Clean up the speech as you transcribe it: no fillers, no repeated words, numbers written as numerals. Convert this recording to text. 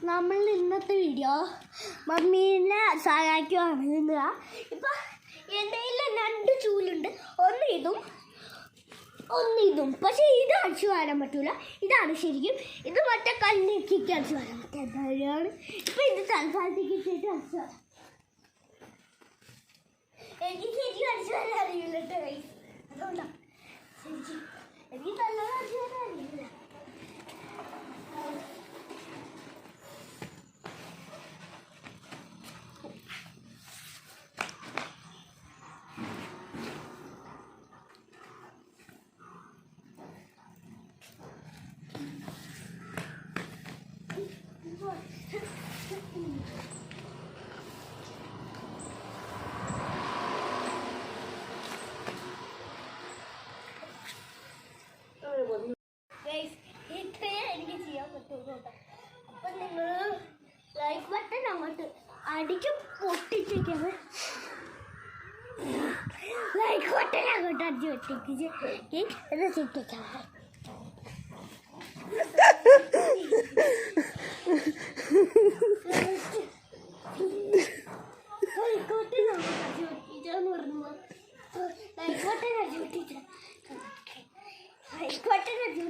നമ്മൾ ഇന്നത്തെ വീഡിയോ മമ്മീനെ സഹായിക്കുവാണ്. ഇപ്പം എൻ്റെ കയ്യിൽ 2 ചൂലുണ്ട്, ഒന്ന് ഇതും. പക്ഷേ ഇത് അടിച്ചു വരാൻ പറ്റൂല, ഇതാണ് ശരിക്കും. ഇത് മറ്റേ കണ്ണിക്ക് അടിച്ചു വരാൻ പറ്റാണ്. ഇപ്പം ഇത് തൽക്കാലത്തേക്ക് ഇട്ടിട്ട് അടിച്ചു വരാം. എനിക്ക് ശരിക്കും അടിച്ചു വരാൻ അറിയില്ല കേട്ടോ, അതുകൊണ്ടാണ് ശരിക്കും എനിക്ക് നല്ലോണം അടിച്ചു വരാൻ അറിയില്ല. എനിക്ക് ചെയ്യാൻ പറ്റുള്ളൂ. അപ്പം നിങ്ങൾ ലൈക്ക് ബട്ടൺ അങ്ങോട്ട് അടിച്ച് പൊട്ടിച്ചേക്കാണ്. ലൈക്ക് ബട്ടൺ അങ്ങോട്ട് അടിച്ച് പൊട്ടിച്ച് എന്ന് ചുറ്റിക്കാം. What did I do?